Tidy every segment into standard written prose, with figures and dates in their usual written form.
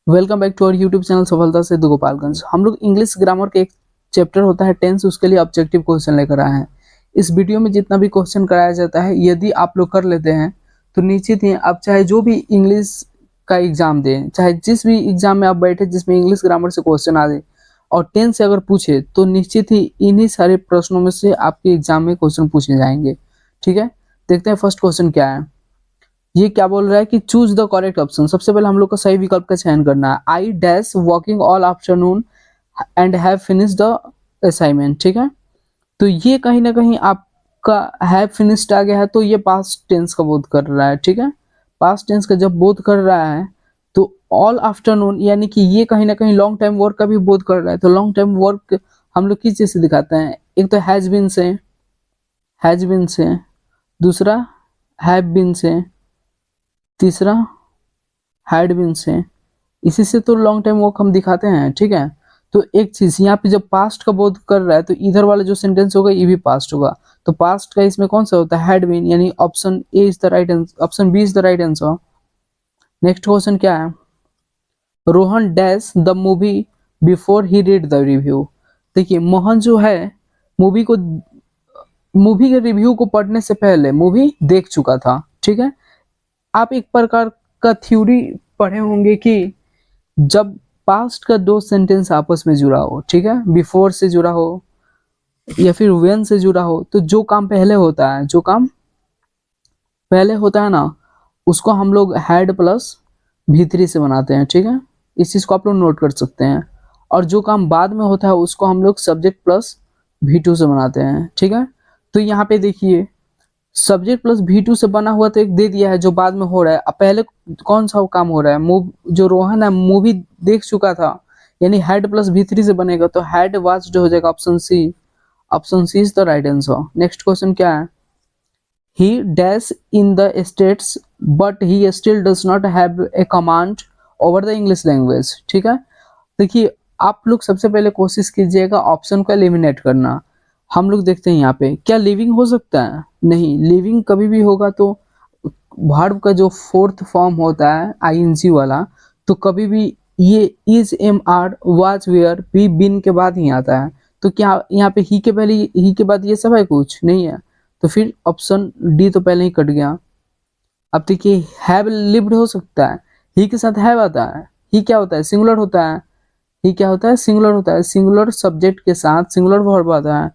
Welcome back to our YouTube channel Safalta से गोपालगंज। हम लोग इंग्लिश ग्रामर के एक चैप्टर होता है टेंस, उसके लिए ऑब्जेक्टिव क्वेश्चन लेकर आए हैं। इस वीडियो में जितना भी क्वेश्चन कराया जाता है, यदि आप लोग कर लेते हैं तो निश्चित ही आप चाहे जो भी इंग्लिश का एग्जाम दें, चाहे जिस भी एग्जाम में आप बैठे जिसमें इंग्लिश ग्रामर से क्वेश्चन आ जाए और टेंस से अगर पूछे तो निश्चित ही इन्हीं सारे प्रश्नों में से आपके एग्जाम में क्वेश्चन पूछे जाएंगे। ठीक है, देखते हैं फर्स्ट क्वेश्चन क्या है। ये क्या बोल रहा है कि चूज द करेक्ट ऑप्शन। सबसे पहले हम लोग को सही विकल्प का चयन करना है। I dash walking all afternoon and have finished the assignment. ठीक है, तो ये कहीं ना कहीं आपका हैव फिनिश्ड आ गया है, तो ये पास्ट टेंस का बोध कर रहा है। ठीक है, पास्ट टेंस का जब बोध कर रहा है तो ऑल आफ्टरनून यानी कि ये कहीं ना कहीं लॉन्ग टाइम वर्क का भी बोध कर रहा है। तो लॉन्ग टाइम वर्क हम लोग किस चीज से दिखाते हैं? एक तो हैज बीन से, दूसरा हैव बीन से, तीसरा हैड बीन से। इसी से तो लॉन्ग टाइम वर्क हम दिखाते हैं। ठीक है, तो एक चीज यहाँ पे जब पास्ट का बोध कर रहा है तो इधर वाला जो सेंटेंस होगा ये भी पास्ट होगा। तो पास्ट का इसमें कौन सा होता है? हैड बीन, यानी option A is the right answer, option B is the right answer. Next question क्या है? Rohan dash the movie before he read the review. देखिए, मोहन जो है मूवी के रिव्यू को पढ़ने से पहले मूवी देख चुका था। ठीक है, आप एक प्रकार का थ्योरी पढ़े होंगे कि जब पास्ट का दो सेंटेंस आपस में जुड़ा हो, ठीक है, बिफोर से जुड़ा हो या फिर व्हेन से जुड़ा हो, तो जो काम पहले होता है ना, उसको हम लोग हैड प्लस V3 से बनाते हैं। ठीक है, इस चीज को आप लोग नोट कर सकते हैं। और जो काम बाद में होता है उसको हम लोग सब्जेक्ट प्लस V2 से बनाते हैं। ठीक है, तो यहाँ पे देखिए सब्जेक्ट प्लस V2 से बना हुआ तो एक दे दिया है जो बाद में हो रहा है। अब पहले कौन सा काम हो रहा है? जो रोहन है मूवी देख चुका था, यानी हैड प्लस V3 से बनेगा, तो हैड वाच्ड हो जाएगा option C. Option C is the right answer. Next question क्या है? He dash in the states but he still does not have a command over the English language. ठीक है, देखिए आप लोग सबसे पहले कोशिश कीजिएगा ऑप्शन को एलिमिनेट करना। हम लोग देखते हैं यहाँ पे क्या लिविंग हो सकता है? नहीं, लिविंग कभी भी होगा तो वर्ब का जो फोर्थ फॉर्म होता है आईएनजी वाला, तो कभी भी ये is, am, are, was, were, be, been के बाद ही आता है। तो क्या यहाँ पे ही के पहले ही के बाद ये सब है? कुछ नहीं है। तो फिर ऑप्शन डी तो पहले ही कट गया। अब देखिए हैव लिव्ड हो सकता है, ही के साथ हैव आता है। ही क्या होता है? सिंगुलर होता है। ही क्या होता है? सिंगुलर होता है। सिंगुलर सब्जेक्ट के साथ सिंगुलर वर्ब आता है,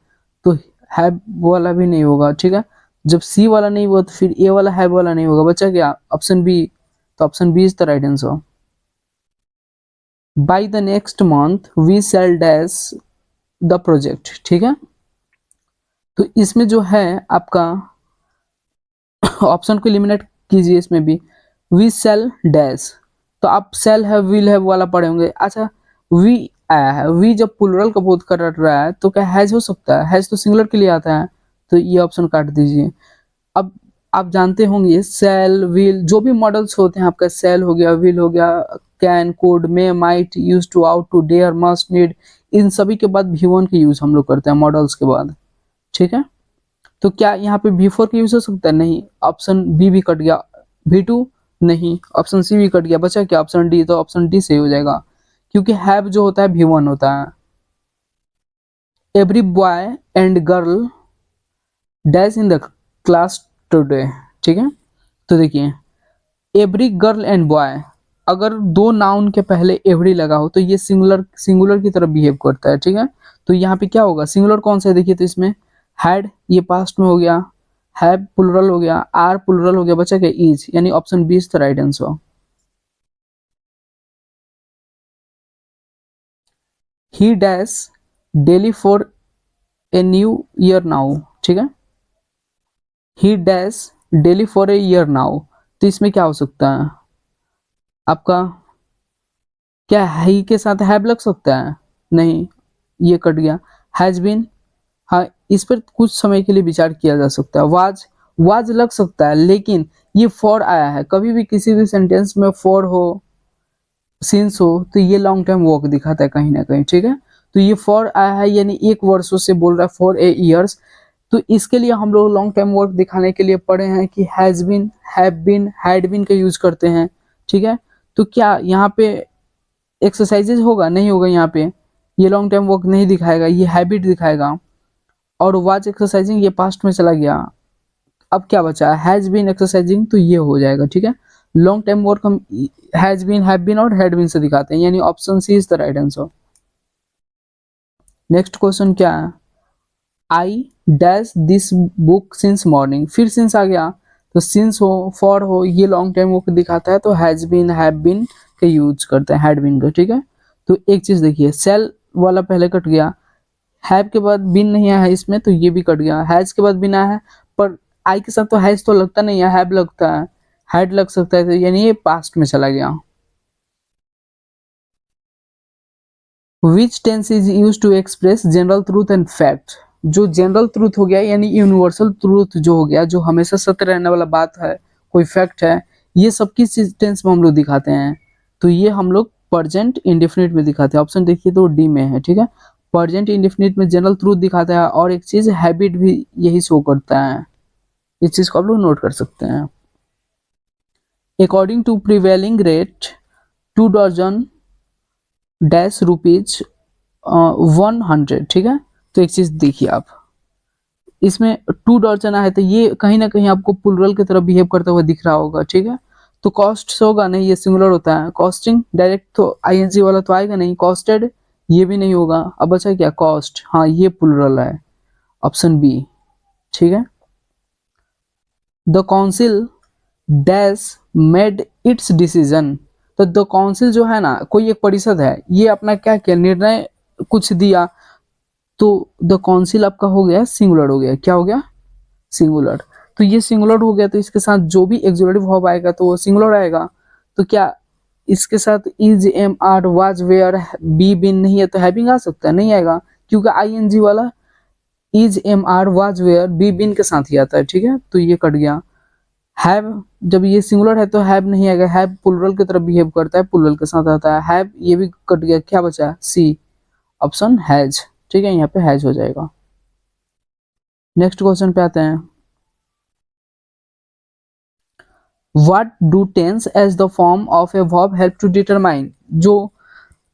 तो हैव वाला भी नहीं होगा। ठीक है, जब सी वाला नहीं हुआ तो फिर ए वाला हैव वाला नहीं होगा। बचा क्या? Option B. तो option B is the right answer. By the next month we sell dash the project. ठीक है, तो इसमें जो है आपका ऑप्शन को एलिमिनेट कीजिए। इसमें भी वी सेल डैश, तो आप सेल है विल है वाला पढ़े होंगे। अच्छा, वी आया है, वी जब प्लुरल का बोध कर रहा है तो क्या हैज हो सकता है? हैज तो सिंगुलर के लिए आता है, तो ये ऑप्शन काट दीजिए। अब आप जानते होंगे सेल विल जो भी मॉडल्स होते हैं, आपका सेल हो गया, विल हो गया, can, could, may, might, use to, ought to, dare, must, need, इन सभी के बाद V1 के यूज हम लोग करते हैं मॉडल्स के बाद। ठीक है, तो क्या यहाँ पे V4 का यूज हो सकता है? नहीं, ऑप्शन बी भी कट गया। V2 नहीं, ऑप्शन सी भी कट गया। बचा क्या? Option D. तो ऑप्शन डी सही हो जाएगा, क्योंकि हैव जो होता है V1 होता है। Every boy and girl dash in the class today. ठीक है, तो देखिए एवरी गर्ल एंड बॉय, अगर दो नाउन के पहले एवरी लगा हो तो ये सिंगुलर की तरफ बिहेव करता है। ठीक है, तो यहाँ पे क्या होगा? सिंगुलर कौन सा है? देखिए तो इसमें हैड ये पास्ट में हो गया, हैव प्लुरल हो गया, आर प्लुरल हो गया, बचा क्या? इज, यानी option B is the right answer. He dash daily for a new year now. ठीक है, he dash daily for a year now, तो इसमें क्या हो सकता है आपका? क्या ही के साथ हैव लग सकता है? नहीं, ये कट गया। हैज बीन, हाँ इस पर कुछ समय के लिए विचार किया जा सकता है। वाज लग सकता है, लेकिन ये फॉर आया है। कभी भी किसी भी सेंटेंस में फॉर हो, सिंस हो, तो ये लॉन्ग टर्म वर्क दिखाता है कहीं ना कहीं। ठीक है, तो ये फॉर आया है यानी एक वर्षों से बोल रहा है, फॉर ए ईयर्स। तो इसके लिए हम लोग लॉन्ग टर्म वर्क दिखाने के लिए पढ़े हैं कि has been, have been, had been का यूज करते हैं। ठीक है, तो क्या यहाँ पे एक्सरसाइजेज होगा नहीं होगा यहाँ पे, ये लॉन्ग टाइम वर्क नहीं दिखाएगा, ये हैबिट दिखाएगा। और वाच एक्सरसाइजिंग ये पास्ट में चला गया, अब क्या बचा, हैज बीन एक्सरसाइजिंग, तो ये हो जाएगा। ठीक है, लॉन्ग टाइम वर्क हम हैज बीन, हैव बीन और हैड बीन से दिखाते हैं, यानी option C is the right answer. Next question क्या है, I dash this book since morning, फिर सिंस आ गया, तो सिंस हो फॉर हो ये लॉन्ग टाइम वर्क दिखाता है, तो हैज बीन हैव बीन के यूज करते हैं, हैड बीन का। ठीक है, तो एक चीज देखिए, सेल वाला पहले कट गया, हैव के बाद बिन नहीं आया है इसमें, तो ये भी कट गया, हैज के बाद बिन आया है, पर आई के साथ तो हैज तो लगता नहीं है, हैव लगता है, हैड लग सकता है, तो यानी ये पास्ट में चला गया। Which tense is use to express general truth and fact, जो जनरल ट्रूथ हो गया यानी यूनिवर्सल ट्रूथ जो हो गया, जो हमेशा सत्य रहने वाला बात है, कोई फैक्ट है, ये सब किस टेंस में हम लोग दिखाते हैं, तो ये हम लोग प्रेजेंट इंडेफिनिट में दिखाते हैं। ऑप्शन देखिए तो डी में है। ठीक है, प्रेजेंट इंडेफिनिट में जनरल ट्रूथ दिखाता है, और एक चीज हैबिट भी यही शो करता है, इस चीज को आप लोग नोट कर सकते हैं। According to prevailing rate 2 dozen dash rupees 100। ठीक है, तो एक चीज देखिए आप, इसमें 2 डजन है, तो ये कहीं ना कहीं आपको प्लूरल की तरफ बिहेव करता हुआ दिख रहा होगा। ठीक है, तो कॉस्ट होगा नहीं, ये सिंगुलर होता है, कॉस्टिंग डायरेक्ट तो आईएनजी वाला तो आएगा नहीं, कॉस्टेड ये भी नहीं होगा, अब बचा क्या, कॉस्ट, हाँ ये प्लूरल है, ऑप्शन बी। ठीक है, the council dash made its decision, तो द काउंसिल जो है ना, कोई एक परिषद है, ये अपना क्या किया, निर्णय कुछ दिया, तो द काउंसिल आपका हो गया सिंगुलर, हो गया क्या हो गया, सिंगुलर। तो ये सिंगुलर हो गया, तो इसके साथ जो भी एक्सक्लूसिव वर्ब आएगा तो वो सिंगुलर आएगा, तो क्या इसके साथ is, am, are, was, were, be, been नहीं है, तो हैविंग आ सकता है, नहीं आएगा, क्योंकि आईएनजी वाला is, am, are, was, were, be, been के साथ ही आता है। ठीक है, तो ये कट गया। हैव, जब ये सिंगुलर है तो हैव नहीं आएगा, हैव प्लूरल की तरफ बिहेव करता है, प्लूरल के साथ आता है, हैव ये भी कट गया, क्या बचा, सी, ऑप्शन हैज। ठीक है, यहाँ पे हैज हो जाएगा। नेक्स्ट क्वेश्चन पे आते हैं, what do tense as the form of a verb help to determine, जो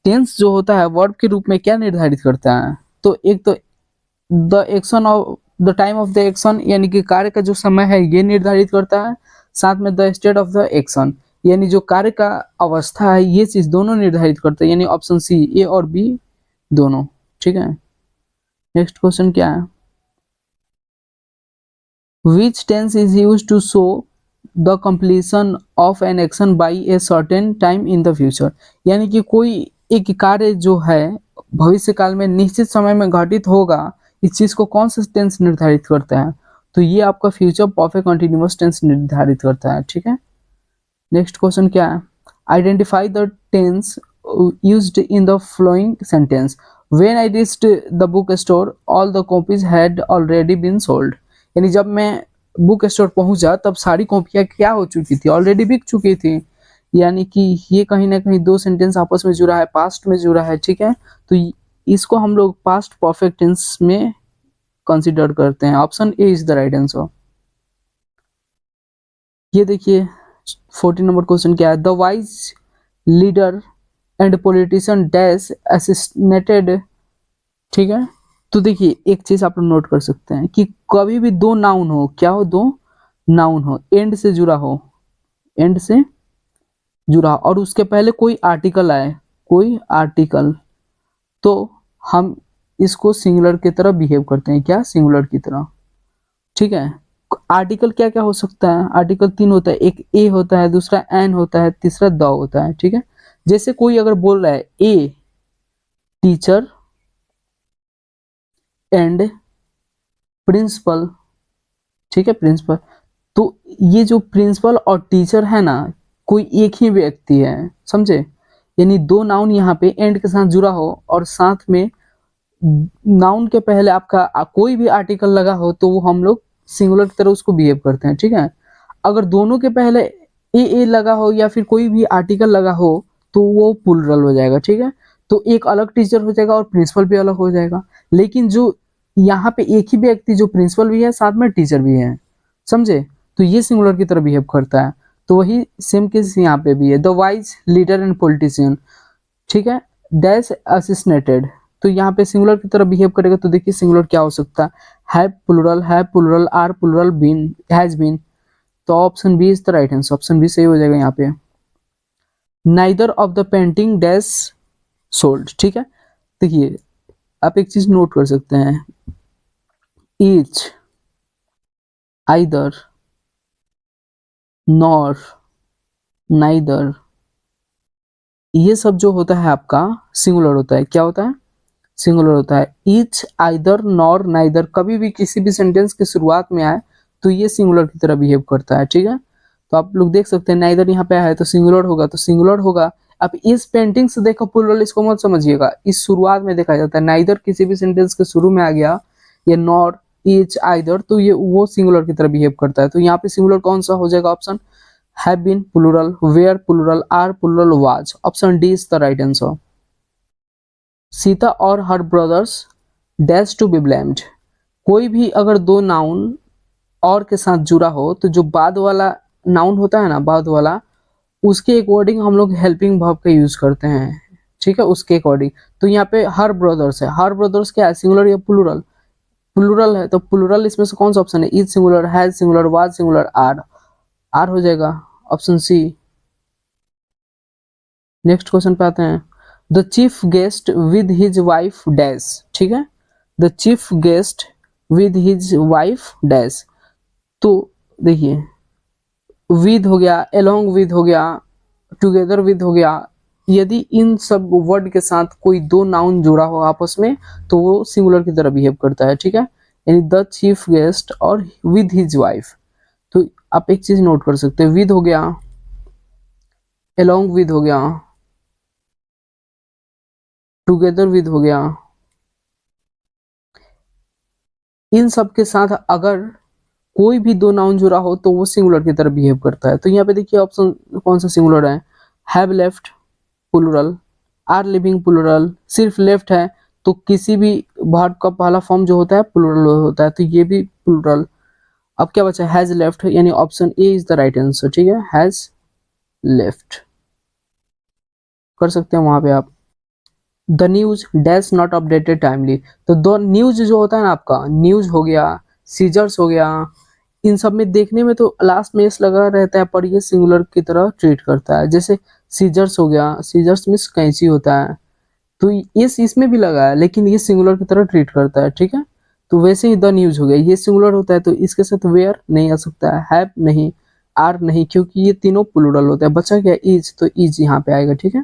टेंस जो होता है वर्ब के रूप में क्या निर्धारित करता है, तो एक तो the action of the time of the action, यानी कि कार्य का जो समय है ये निर्धारित करता है, साथ में the state of the action, यानी जो कार्य का अवस्था है, ये चीज दोनों निर्धारित करता है, यानी ऑप्शन सी, ए और बी दोनों। ठीक है, नेक्स्ट क्वेश्चन क्या है, which tense is use to show the completion of an action by a certain time in the future, यानी कि कोई एक कार्य जो है भविष्य काल में निश्चित समय में घटित होगा, इस चीज को कौन सा टेंस निर्धारित करता है, तो ये आपका फ्यूचर परफेक्ट कंटिन्यूअस टेंस निर्धारित करता है। ठीक है, नेक्स्ट क्वेश्चन क्या है, identify the tense used in the flowing sentence, when I reached the book store all the copies had already been sold, यानी जब मैं बुक स्टोर पहुंचा तब सारी कॉपियां क्या हो चुकी थी, ऑलरेडी बिक चुकी थी, यानी कि ये कहीं ना कहीं दो सेंटेंस आपस में जुड़ा है, पास्ट में जुड़ा है। ठीक है, तो इसको हम लोग पास्ट परफेक्ट टेंस में कंसीडर करते हैं, option A is the right answer. ये देखिए 14 नंबर क्वेश्चन क्या है, the wise leader and politician dash assassinated. ठीक है, तो देखिए एक चीज आप लोग नोट कर सकते हैं कि कभी भी दो नाउन हो, क्या हो, दो नाउन हो, एंड से जुड़ा हो, एंड से जुड़ा, और उसके पहले कोई आर्टिकल आए, कोई आर्टिकल, तो हम इसको सिंगुलर की तरह बिहेव करते हैं, क्या, सिंगुलर की तरह। ठीक है, आर्टिकल क्या क्या हो सकता है, आर्टिकल 3 होता है, एक ए होता है, दूसरा एन होता है, तीसरा द होता है। ठीक है, जैसे कोई अगर बोल रहा है ए टीचर एंड प्रिंसिपल, ठीक है, प्रिंसिपल, तो ये जो प्रिंसिपल और टीचर है ना, कोई एक ही व्यक्ति है, समझे, यानी दो नाउन यहाँ पे एंड के साथ जुड़ा हो, और साथ में नाउन के पहले आपका कोई भी आर्टिकल लगा हो, तो वो हम लोग सिंगुलर की तरह उसको बिहेव करते हैं। ठीक है, अगर दोनों के पहले ए लगा हो या फिर कोई भी आर्टिकल लगा हो, तो वो प्लूरल हो जाएगा। ठीक है, तो एक अलग टीचर हो जाएगा और प्रिंसिपल भी अलग हो जाएगा, लेकिन जो यहाँ पे एक ही व्यक्ति जो प्रिंसिपल भी है साथ में टीचर भी है, समझे, तो ये सिंगुलर की तरह बिहेव करता है, तो वही सेम केस यहाँ पे भी है, the wise leader and politician, ठीक है। डैश असिस्नेटेड, तो यहाँ पे सिंगुलर की तरह बिहेव करेगा, तो देखिए सिंगुलर क्या हो सकता है, have plural, are plural, been, has been. तो option B is the right answer, option B सही हो जाएगा यहाँ पे। Neither of the painting dash sold, ठीक है। देखिए आप एक चीज नोट कर सकते हैं, ईच, आइदर, नॉर, नाइदर, ये सब जो होता है आपका सिंगुलर होता है। क्या होता है, सिंगुलर होता है। ईच, आइदर, नॉर, नाइदर कभी भी किसी भी सेंटेंस के शुरुआत में आए तो ये सिंगुलर की तरह बिहेव करता है, ठीक है। तो आप लोग देख सकते हैं नाइदर यहाँ पे आया है तो सिंगुलर होगा, तो सिंगुलर होगा। अब इस पेंटिंग से देखो प्लूरल, इसको मत समझिएगा, इस शुरुआत में देखा जाता है। नाइदर किसी भी सेंटेंस के शुरू में आ गया, या नॉर, ईच, आइदर, तो ये वो सिंगुलर की तरह बिहेव करता है। तो यहाँ पे सिंगुलर कौन सा हो जाएगा, option have been plural, were plural, are plural, was, option D is the right answer. Sita और her brothers dash to be blamed, कोई भी अगर दो नाउन और के साथ जुड़ा हो तो जो बाद वाला नाउन होता है ना, बाद वाला, उसके अकॉर्डिंग हम लोग हेल्पिंग वर्ब का यूज करते हैं, ठीक है, उसके अकॉर्डिंग। तो यहाँ पे हर ब्रदर्स है, हर ब्रदर्स क्या है, सिंगुलर या प्लूरल, प्लूरल है, तो प्लूरल इसमें से कौन सा ऑप्शन है, is singular, has singular, was singular, are हो जाएगा, ऑप्शन सी। नेक्स्ट क्वेश्चन पे आते हैं। The chief guest with his wife dash, ठीक है, the chief guest with his wife dash. तो देखिए विद हो गया, अलोंग विद हो गया, टुगेदर विद हो गया, यदि इन सब वर्ड के साथ कोई दो नाउन जुड़ा हो आपस में तो वो सिंगुलर की तरह बिहेव करता है, ठीक है। यानी द चीफ गेस्ट और विद हिज वाइफ। तो आप एक चीज नोट कर सकते हैं, विद हो गया, अलोंग विद हो गया, टुगेदर विद हो गया, इन सब के साथ अगर कोई भी दो नाउन जुड़ा हो तो वो सिंगुलर की तरह बिहेव करता है। तो यहाँ पे देखिए ऑप्शन कौन सा सिंगुलर है, have left plural, are living plural, सिर्फ लेफ्ट है तो किसी भी वर्ब का पहला फॉर्म जो होता है प्लूरल होता है, तो ये भी प्लूरल। अब क्या बचा, हैज लेफ्ट, यानी option A is the right answer, ठीक है, हैज लेफ्ट कर सकते हैं वहां पे आप। The news dash not updated timely, तो दो न्यूज जो होता है ना आपका, न्यूज हो गया, सीजर्स हो गया, इन सब में देखने में तो लास्ट में एस लगा रहता है पर ये सिंगुलर की तरह ट्रीट करता है। जैसे सीजर्स हो गया, सीजर्स मीन्स कैंची होता है, तो इस इसमें भी लगा है लेकिन ये सिंगुलर की तरह ट्रीट करता है, ठीक है। तो वैसे ही द न्यूज हो गया, ये सिंगुलर होता है तो इसके साथ वेयर नहीं आ सकता है, हैव नहीं, आर नहीं, क्योंकि ये तीनों प्लूरल होता है। बचा क्या, इज, तो इज यहाँ पे आएगा, ठीक है।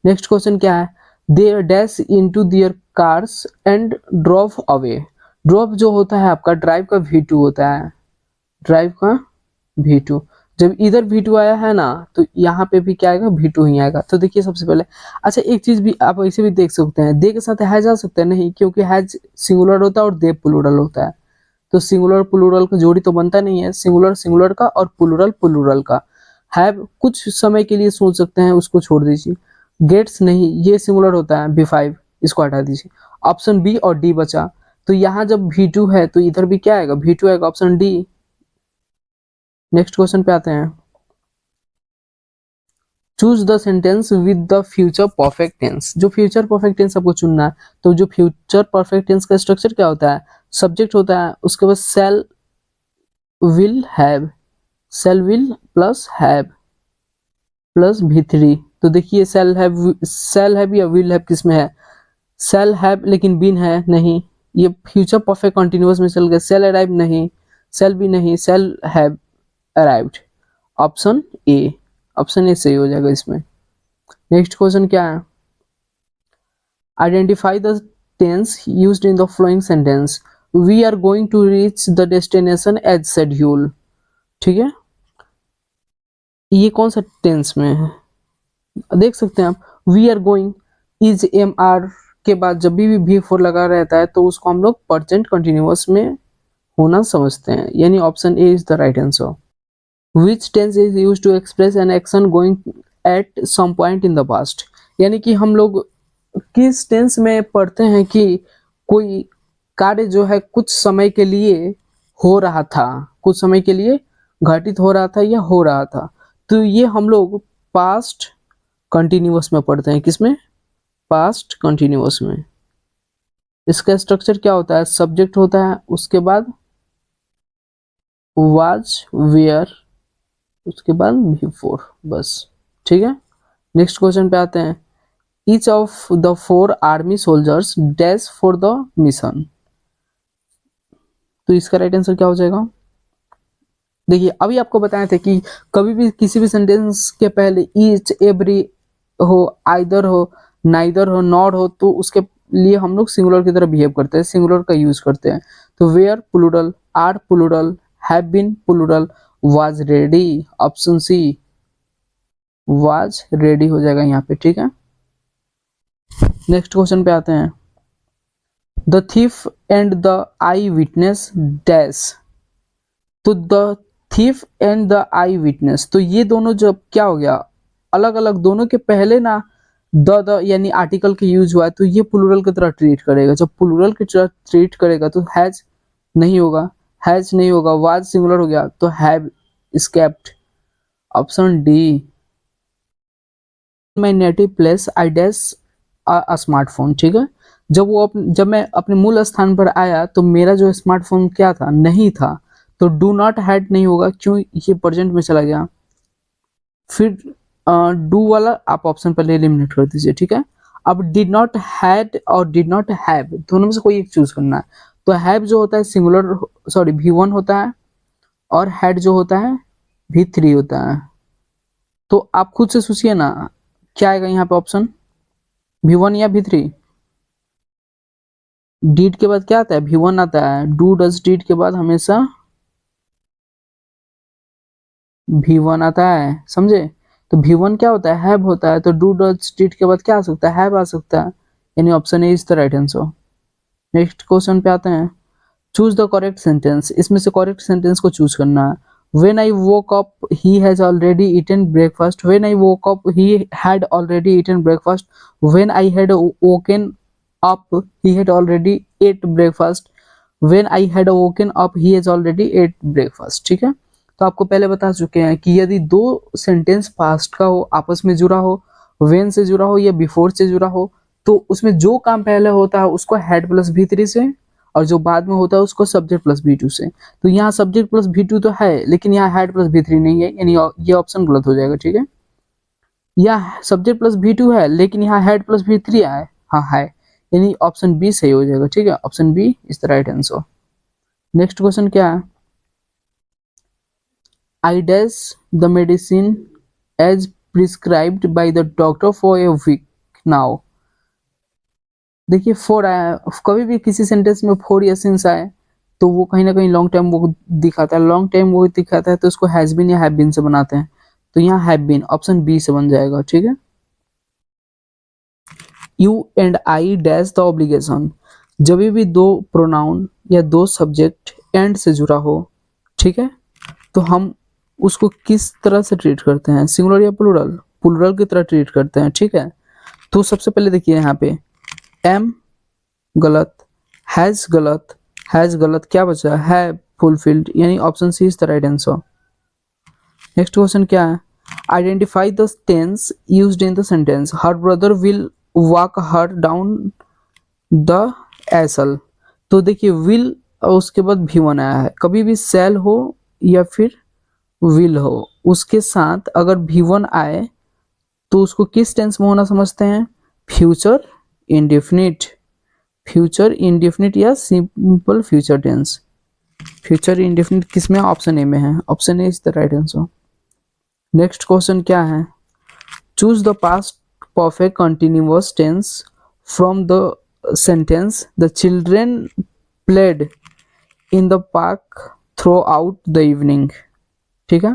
नेक्स्ट क्वेश्चन क्या है, they dash into their cars and drove away. Drove जो होता है आपका ड्राइव का V2 होता है, ड्राइव का V2। जब इधर V2 आया है ना तो यहाँ पे भी क्या आएगा, V2 ही आएगा। तो देखिए सबसे पहले, अच्छा एक चीज भी आप ऐसे भी देख सकते हैं, दे के साथ हैज आ सकते हैं, नहीं, क्योंकि हैज सिंगुलर होता है और दे प्लूरल होता है, तो सिंगुलर प्लूरल का जोड़ी तो बनता नहीं है, सिंगुलर सिंगुलर का और प्लूरल प्लूरल का। हैव कुछ समय के लिए सोच सकते हैं, उसको छोड़ दीजिए। गेट्स नहीं, ये सिंगुलर होता है, V5, इसको हटा दीजिए। ऑप्शन बी और डी बचा, तो यहाँ जब V2 है तो इधर भी क्या आएगा, V2 आएगा, ऑप्शन डी। नेक्स्ट क्वेश्चन पे आते हैं। Choose the sentence with the future perfect tense, जो फ्यूचर परफेक्ट टेंस आपको चुनना है। तो जो फ्यूचर परफेक्ट टेंस का स्ट्रक्चर क्या होता है, सब्जेक्ट होता है, उसके बाद shall will have, shall will plus have plus V3। तो देखिए शैल हैव या विल हैव किस में है, शैल हैव, लेकिन बीन है नहीं, ये फ्यूचर परफेक्ट कंटिन्यूअस में चल गया। शैल अराइव नहीं, शैल भी नहीं, shall have arrived, option A, option A सही हो जाएगा इसमें। नेक्स्ट क्वेश्चन क्या है, identify the tense used in the flowing sentence, we are going to reach the destination as schedule, ठीक है। ये कौन सा टेंस में है, देख सकते हैं आप, we are going, is am are के बाद जब भी V4 लगा रहता है तो उसको हम लोग प्रेजेंट कंटिन्यूअस में होना समझते हैं, यानी option A is the right answer. Which tense is used to express an action going at some point in the past, यानी कि हम लोग किस टेंस में पढ़ते हैं कि कोई कार्य जो है कुछ समय के लिए हो रहा था, कुछ समय के लिए घटित हो रहा था या हो रहा था, तो ये हम लोग पास्ट कंटिन्यूअस में पढ़ते हैं, किसमें? पास्ट कंटिन्यूअस में। इसका स्ट्रक्चर क्या होता है? सब्जेक्ट होता है, उसके बाद वाज, वेयर, उसके बाद बिफोर, बस। ठीक है, नेक्स्ट क्वेश्चन पे आते हैं। Each of the 4 army soldiers dash for the mission. तो इसका राइट आंसर क्या हो जाएगा? देखिए, अभी आपको बताए थे कि कभी भी किसी भी सेंटेंस के पहले ईच, एवरी हो, आइदर हो, नाइदर हो, नॉट हो, तो उसके लिए हम लोग सिंगुलर की तरह बिहेव करते हैं, सिंगुलर का यूज करते हैं। तो were plural, are plural, have been plural, was ready, option C was ready हो जाएगा यहाँ पे। ठीक है, नेक्स्ट क्वेश्चन पे आते हैं। The thief and the eyewitness dash. तो the thief and the eyewitness, तो ये दोनों जब क्या हो गया, अलग अलग, दोनों के पहले ना द यानी आर्टिकल के यूज हुआ है, तो ये प्लूरल की तरह ट्रीट करेगा। जब प्लूरल की तरह ट्रीट करेगा तो हैज नहीं होगा, हैज नहीं होगा, वाज सिंगुलर हो गया, तो have escaped, option D. My native place I dash a smartphone. ठीक है, जब मैं अपने मूल स्थान पर आया तो मेरा जो स्मार्टफोन क्या था, नहीं था, तो डू नॉट हैड नहीं होगा, क्यों? ये प्रेजेंट में चला गया। फिर डू वाला आप ऑप्शन पहले एलिमिनेट कर दीजिए। ठीक है, अब डिड नॉट हैड और डिड नॉट हैव, दोनों में से कोई एक चूज करना है। तो हैव जो होता है सिंगुलर, सॉरी V1 होता है, और हैड जो होता है V3 होता है। तो आप खुद से सोचिए ना, क्या आएगा यहाँ पे ऑप्शन, V1 या V3? डीड के बाद क्या आता है? V1 आता है। डू डज डीड के बाद हमेशा V1 आता है, समझे? तो V1 क्या होता है? हैव होता है। तो डू डज डीड के बाद क्या आ सकता है? हैव आ सकता है, यानी option A is the right answer. Next question पे आते हैं। चूज द करेक्ट सेंटेंस, इसमें से करेक्ट सेंटेंस को चूज करना है। When I woke up, he has already eaten breakfast. When I woke up, he had already eaten breakfast. When I had woken up, he had already ate breakfast. When I had woken up, he has already ate breakfast. ठीक है, तो आपको पहले बता चुके हैं कि यदि दो सेंटेंस पास्ट का हो, आपस में जुड़ा हो, when से जुड़ा हो या बिफोर से जुड़ा हो, तो उसमें जो काम पहले होता है उसको हैड प्लस V3 से, और जो बाद में होता है उसको सब्जेक्ट प्लस V2 से। तो यहाँ सब्जेक्ट प्लस V2 तो है, लेकिन यहाँ हैड प्लस V3 नहीं है, यानी ये ऑप्शन गलत हो जाएगा। ठीक है, यहाँ सब्जेक्ट प्लस V2 है, लेकिन यहाँ हैड प्लस V3 है, हाँ है, यानी ऑप्शन बी सही हो जाएगा। ठीक है, option B is the right answer. Next question क्या है? I dash the medicine as prescribed by the doctor for a week now. देखिए, फोर आया, कभी भी किसी सेंटेंस में फोर या सिंस आए तो वो कहीं ना कहीं लॉन्ग टाइम वो दिखाता है, लॉन्ग टाइम वो दिखाता है, तो उसको हैज बीन या हैव बीन से बनाते हैं। तो यहाँ हैव बीन, ऑप्शन बी से बन जाएगा। ठीक है, you and I dash the obligation, जब भी दो प्रोनाउन या दो सब्जेक्ट एंड से जुड़ा हो, ठीक है, तो हम उसको किस तरह से ट्रीट करते हैं? सिंगुलर या प्लूरल? प्लूरल की तरह ट्रीट करते हैं। ठीक है, तो सबसे पहले देखिए यहाँ पे एम गलत, हैज गलत, हैज गलत, क्या बचा? है फुलफिल्ड, यानी option C is the right answer. Next question क्या है? Identify the tense used in the sentence her brother will walk her down the aisle. तो देखिए, विल और उसके बाद V1 आया है, कभी भी सेल हो या फिर विल हो, उसके साथ अगर V1 आए तो उसको किस टेंस में होना समझते हैं? फ्यूचर इंडेफिनिट, फ्यूचर इंडेफिनिट या simple future tense. Future indefinite किस में? ऑप्शन ए में है, option A is the right answer. Next question क्या है? Choose the past perfect continuous tense from the sentence the children played in the park throughout the evening. ठीक है,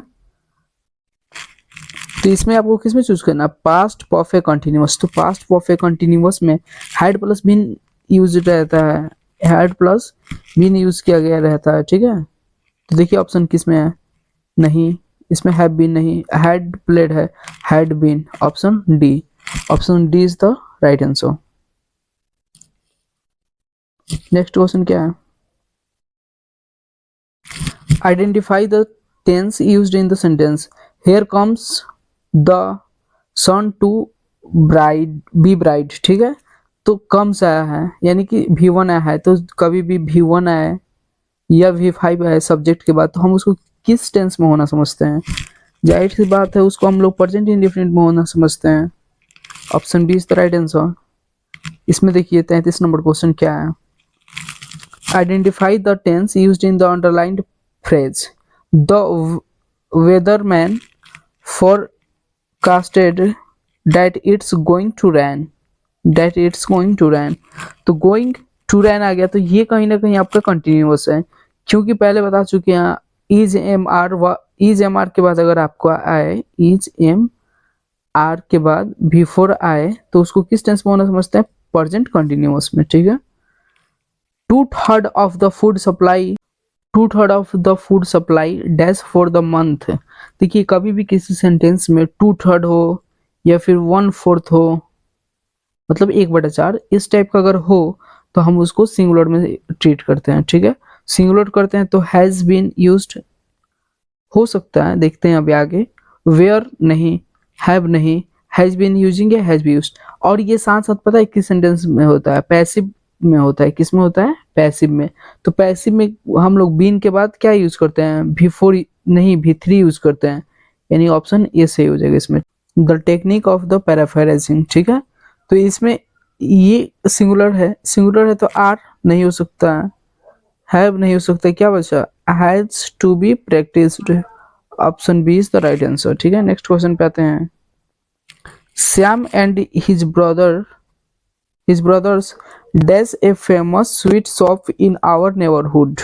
तो इसमें आपको किस में चूज करना है? Past perfect continuous. तो पास्ट परफेक्ट कंटिन्यूअस में हैड प्लस बीन यूज रहता है, हैड प्लस बीन यूज किया गया रहता है। ठीक है, तो देखिए ऑप्शन किस में है? नहीं, इसमें हैव बीन नहीं, हैड प्लेड है, had been, option D, option D is the right answer. Next question क्या है? Identify the tense used in the sentence here comes the son to bride be bride, ठीक है। तो कम से आया है यानी कि V1 आया है, तो कभी भी V1 आए या V5 आए सब्जेक्ट के बाद, तो हम उसको किस टेंस में होना समझते हैं? जाहिर सी बात है उसको हम लोग प्रेजेंट इंडेफिनिट में होना समझते हैं। Option B is the right answer. इसमें देखिए 33 नंबर क्वेश्चन क्या है। Identify the tense used in the underlined phrase the weatherman forecasted that it's going to rain, that it's going to rain। तो going to rain आ गया, तो ये कहीं ना कहीं आपका कंटिन्यूअस है, क्योंकि पहले बता चुके हैं इज एम आर व इज एम आर के बाद अगर आपको आए इज एम आर के बाद बिफोर आए तो उसको किस टेंस में होना समझते हैं? प्रेजेंट कंटिन्यूअस में, ठीक है। 2/3 of the food supply 2/3 of the food supply dash for the month. देखिए कभी भी किसी सेंटेंस में 2/3 हो या फिर 1/4 हो, मतलब 1/4 इस टाइप का अगर हो तो हम उसको सिंगुलर में ट्रीट करते हैं, ठीक है। सिंगुलर करते हैं तो हैज बीन यूज्ड हो सकता है, देखते हैं अभी आगे। वेयर नहीं, हैव नहीं, हैज बीन यूजिंग या हैज बी यूज्ड। और ये साथ साथ पता है किस सेंटेंस में होता है? पैसिव में होता है। किस में होता है? पैसिव में। तो पैसिव में हम लोग बीन के बाद क्या यूज करते हैं? V4 नहीं V3 यूज करते हैं, यानी ऑप्शन ए सही हो जाएगा इसमें। The technique of the paraphrasing, ठीक है। तो इसमें ये सिंगुलर है तो आर नहीं हो सकता है, हैव नहीं हो सकता, क्या बचा? Has to be practised. Option B is the right answer, ठीक है। नेक्स्ट क्वेश्चन पे आते हैं। Shyam and his brothers dash a famous sweet shop in our neighbourhood,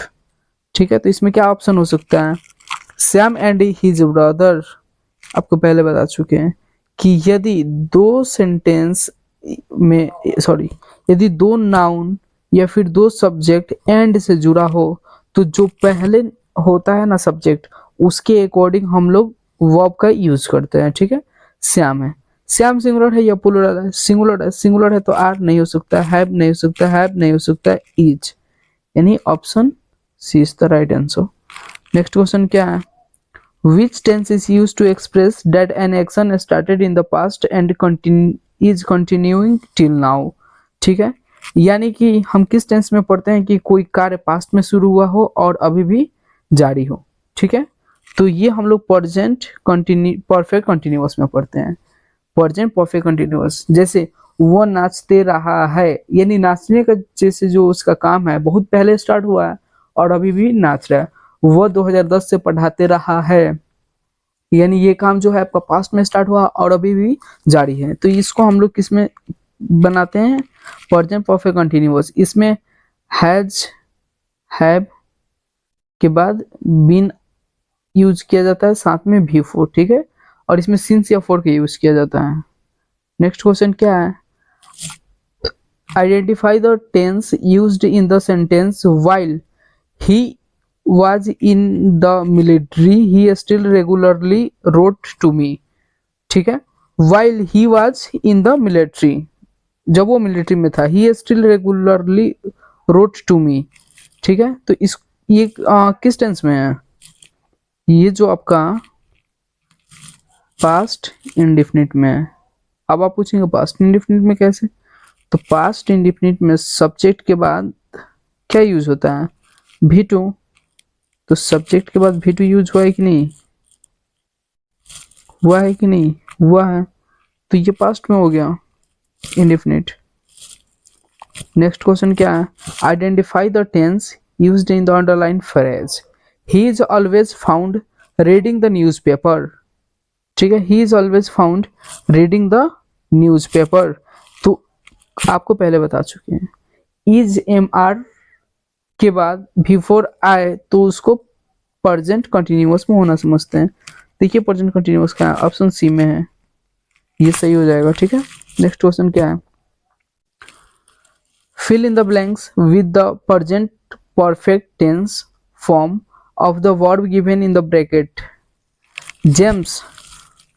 ठीक है। तो इसमें क्या ऑप्शन हो सकता है? श्याम एंड हिज ब्रदर आपको पहले बता चुके हैं कि यदि दो सेंटेंस में यदि दो नाउन या फिर दो सब्जेक्ट एंड से जुड़ा हो तो जो पहले होता है ना सब्जेक्ट, उसके अकॉर्डिंग हम लोग वर्ब का यूज करते हैं, ठीक है। श्याम है, श्याम सिंगुलर है या प्लूरल है? सिंगुलर है तो आर नहीं हो सकता, हैव नहीं हो सकता, हैव नहीं हो सकता, इज, यानी option C is the right answer. Next question क्या है? Which tense is used to express that an action started in the past and is continuing till now, ठीक है। यानी कि हम किस टेंस में पढ़ते हैं कि कोई कार्य पास्ट में शुरू हुआ हो और अभी भी जारी हो, ठीक है। तो ये हम लोग परफेक्ट कंटिन्यूअस में पढ़ते हैं। प्रेजेंट परफेक्ट कंटिन्यूअस, जैसे वो नाचते रहा है, यानी नाचने का जैसे जो उसका काम है बहुत पहले स्टार्ट हुआ है और अभी भी नाच रहा है। वो 2010 से पढ़ाते रहा है, यानी ये काम जो है आपका पास्ट में स्टार्ट हुआ और अभी भी जारी है। तो इसको हम लोग किस में बनाते हैं? Present perfect continuous. इसमें हैज, हैव के बाद बीन यूज किया जाता है, साथ में V4, ठीक है। और इसमें सिंस या फॉर का यूज किया जाता है। नेक्स्ट क्वेश्चन क्या है? Identify the tense used in the sentence while he was in the military he still regularly wrote to me, ठीक है। while he was in the military, जब वो मिलिट्री में था, he still regularly wrote to me, ठीक है। तो ये किस टेंस में है? ये जो आपका पास्ट इंडेफिनिट में है। अब आप पूछेंगे पास्ट इंडेफिनिट में कैसे? तो पास्ट इंडेफिनिट में सब्जेक्ट के बाद क्या यूज होता है? V2। तो सब्जेक्ट के बाद V2 यूज हुआ है कि नहीं? हुआ है कि नहीं? हुआ है, तो ये पास्ट में हो गया इंडेफिनिट। नेक्स्ट क्वेश्चन क्या है? Identify the tense used in the underline phrase he is always found reading the newspaper, ठीक है। He is always found reading the newspaper, तो आपको पहले बता चुके हैं इज MR के बाद V4 आए तो उसको प्रेजेंट कंटिन्यूअस में होना समझते हैं। देखिए प्रेजेंट कंटिन्यूअस का ऑप्शन सी में है, ये सही हो जाएगा, ठीक है। नेक्स्ट क्वेश्चन क्या है? Fill in the blanks with the present perfect tense form of the verb given in the bracket. James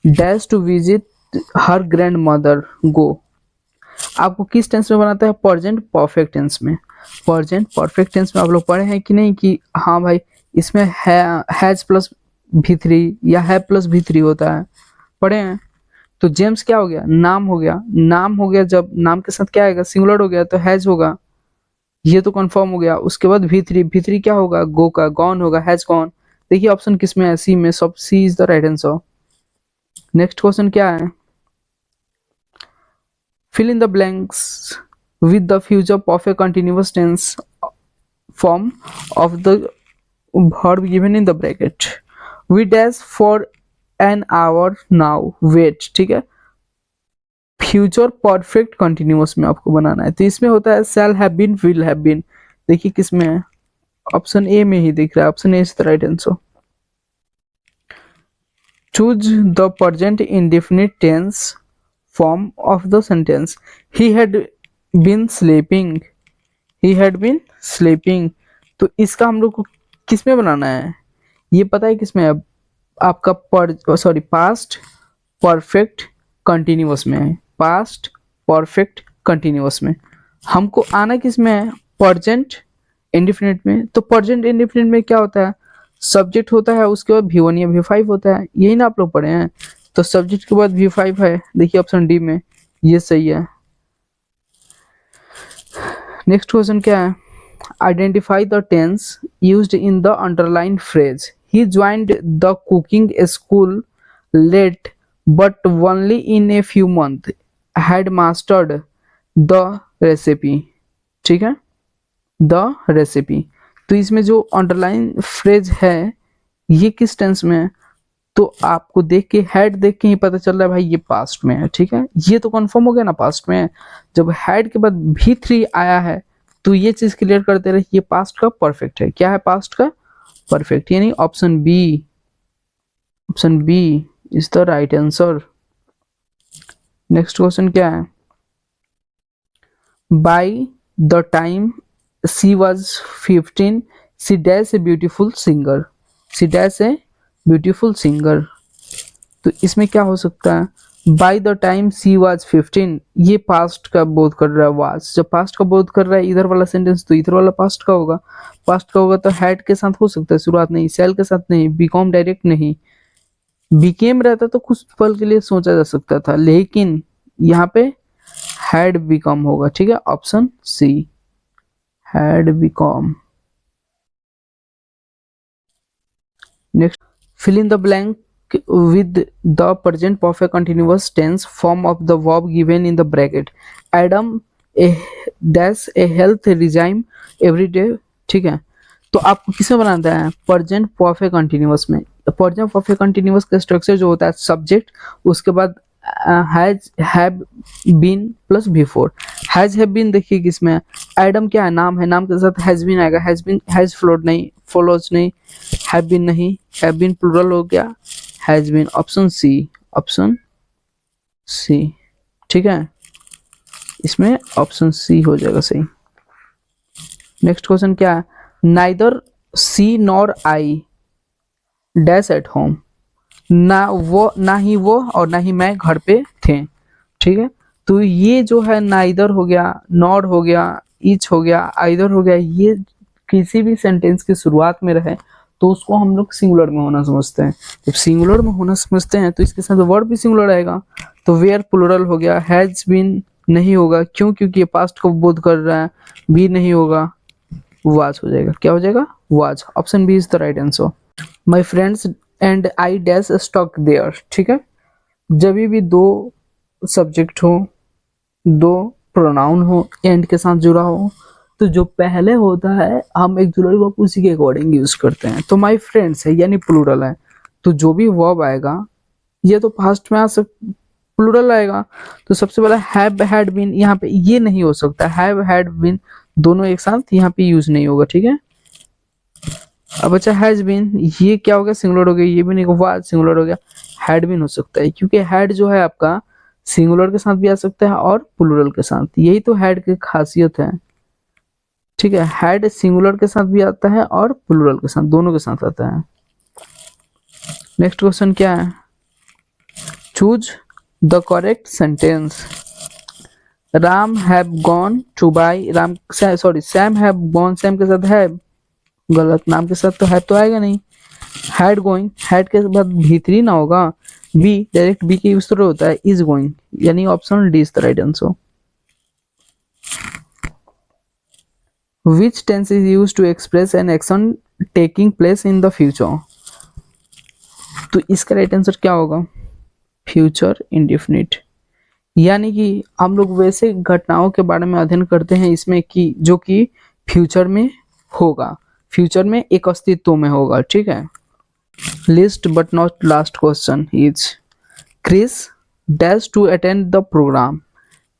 dash to visit her grandmother go. आपको किस टेंस में बनाता है? प्रेजेंट परफेक्ट टेंस में। प्रेजेंट परफेक्ट टेंस में आप लोग पढ़े हैं कि नहीं कि हाँ भाई इसमें हैज प्लस V3 या हैव प्लस V3 होता है? पढ़े हैं। तो जेम्स क्या हो गया, नाम हो गया। नाम हो गया, जब नाम के साथ क्या आएगा, सिंगुलर हो गया तो हैज होगा, ये तो कंफर्म हो गया। उसके बाद V3 क्या होगा, गो का गॉन होगा, हैज गॉन। देखिए ऑप्शन किसमें है, सी में, सब C is the right answer. Next question क्या है, fill in the blanks with the future perfect continuous tense form of the verb given in the bracket. We dash for an hour now, wait, ठीक है। Future perfect continuous में आपको बनाना है, तो इसमें होता है shall have been, will have been। देखिए किसमें है, ऑप्शन ए में ही दिख रहा है, option A is the right answer. Choose the present indefinite tense form of the sentence, he had been sleeping, he had been sleeping। तो इसका हम लोग को किस में बनाना है, ये पता है किसमें है, आपका पास्ट परफेक्ट कंटिन्यूअस में है, पास्ट परफेक्ट कंटिन्यूअस में। हमको आना किस में है, प्रेजेंट इंडेफिनिट में। तो प्रेजेंट इंडेफिनिट में क्या होता है, सब्जेक्ट होता है, उसके बाद V1 या V5 होता है, यही ना आप लोग पढ़े हैं। तो सब्जेक्ट के बाद V5 है, देखिए ऑप्शन डी में, ये सही है। नेक्स्ट क्वेश्चन क्या है, identify the tense used in the underline phrase, he joined the cooking school late but only in a few month, had mastered the recipe, ठीक है, द रेसिपी। तो इसमें जो अंडरलाइन फ्रेज है ये किस टेंस में है, तो आपको देख के, हेड देख के ही पता चल रहा है भाई ये पास्ट में है, ठीक है, ये तो कंफर्म हो गया ना पास्ट में है। जब हेड के बाद V3 आया है तो ये चीज क्लियर करते रहे, ये पास्ट का परफेक्ट है। क्या है पास्ट का परफेक्ट, यानी option B is the right answer. Next question क्या है, by the time she was 15 she dash a beautiful singer, she dash a beautiful singer. तो इसमें क्या हो सकता है, by the time she was 15, ये पास्ट का बोध कर रहा है, वाज जब पास्ट का बोध कर रहा है इधर वाला सेंटेंस, तो इधर वाला पास्ट का होगा। पास्ट का होगा तो हैड के साथ हो सकता है शुरुआत, नहीं सेल के साथ नहीं, बीकॉम डायरेक्ट नहीं, बीकेम रहता तो कुछ पल के लिए सोचा जा सकता था, लेकिन यहाँ पे हैड बीकॉम होगा, ठीक है, option C had become. Next, fill in the blank with the present perfect continuous tense form of the verb given in the bracket. Adam a dash a health regime every day, ठीक है। तो आपको किसमें बनाना है, present perfect continuous में। Present perfect continuous का structure जो होता है सब्जेक्ट, उसके बाद has have been plus before. Has have been देखिए किसमें है, एडम क्या है, नाम है, नाम के साथ हैज बीन आएगा, हैज बीन, हैज फ्लोड नहीं, फॉलोज नहीं, हैव बीन नहीं, हैव बीन प्लूरल हो गया, हैज बीन, ऑप्शन सी, ठीक है, इसमें ऑप्शन सी हो जाएगा सही। नेक्स्ट क्वेश्चन क्या है, neither she nor I dash at home, ना ही वो और ना ही मैं घर पे थे, ठीक है। तो ये जो है नाइदर हो गया, नॉर हो गया, ईच हो गया, आइदर हो गया, ये किसी भी सेंटेंस की शुरुआत में रहे तो उसको हम लोग सिंगुलर में होना समझते हैं। जब सिंगुलर में होना समझते हैं तो इसके साथ वर्ड भी सिंगुलर आएगा। तो वेयर प्लूरल हो गया, हैज बीन नहीं होगा, क्यों, क्योंकि ये पास्ट को बोध कर रहा है, भी नहीं होगा, वाज हो जाएगा, क्या हो जाएगा, was, option B is the right answer. My friends and I dash stock there, ठीक है। जब भी दो सब्जेक्ट हो, दो प्रोनाउन हो, एंड के साथ जुड़ा हो, तो जो पहले होता है हम एक जुड़ल वर्ब उसी के अकॉर्डिंग यूज करते हैं। तो माई फ्रेंड्स है यानी प्लूरल है, तो जो भी वर्ब आएगा ये तो पास्ट में आ सकता, प्लूरल आएगा। तो सबसे पहले हैव हैड बीन, यहाँ पे ये नहीं हो सकता, हैव हैड बीन दोनों एक साथ यहाँ पे यूज नहीं होगा, ठीक है। अब अच्छा हैज बीन, ये क्या हो गया, सिंगुलर हो गया, ये भी नहीं, वाज सिंगुलर हो गया, हैड बीन हो सकता है, क्योंकि हैड जो है आपका सिंगुलर के साथ भी आ सकता है और प्लूरल के साथ, यही तो हैड की खासियत है, ठीक है। हैड सिंगुलर के साथ भी आता है और प्लूरल के साथ, दोनों के साथ आता है। नेक्स्ट क्वेश्चन क्या है, choose the correct sentence, Ram have gone to buy, Ram sorry Sam have gone, Sam के साथ हैव, गलत, नाम के साथ तो हैव तो आएगा नहीं। हैड गोइंग, हैड के बाद V3 ना होगा, बी, डायरेक्ट बी के उत्तर होता है इज गोइंग, यानी option D is the right answer. Which tense is used to express an action taking place in the future? तो इसका राइट आंसर क्या होगा? फ्यूचर इंडेफिनिट, यानी कि हम लोग वैसे घटनाओं के बारे में अध्ययन करते हैं इसमें कि जो कि फ्यूचर में होगा, फ्यूचर में एक अस्तित्व में होगा, ठीक है। List but not last question is Chris dash to attend the programme,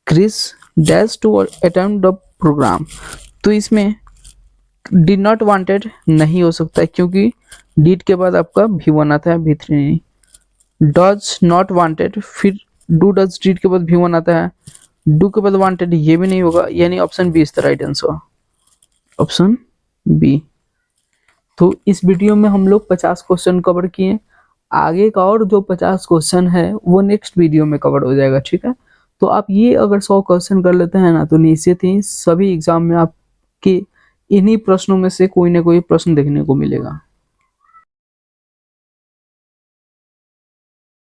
Chris dash to attend the programme. तो इसमें डिड नॉट वांटेड नहीं हो सकता है क्योंकि डिड के बाद आपका V1 आता है, V3 नहीं। डज नॉट वांटेड, फिर डू डज डिड के बाद V1 आता है, डू के बाद वांटेड, ये भी नहीं होगा, यानी option B is the right answer, option B. तो इस वीडियो में हम लोग 50 क्वेश्चन कवर किए, आगे का और जो 50 क्वेश्चन है वो नेक्स्ट वीडियो में कवर हो जाएगा, ठीक है। तो आप ये अगर 100 क्वेश्चन कर लेते हैं ना तो निश्चित ही सभी एग्जाम में आपके इन्हीं प्रश्नों में से कोई ना कोई प्रश्न देखने को मिलेगा।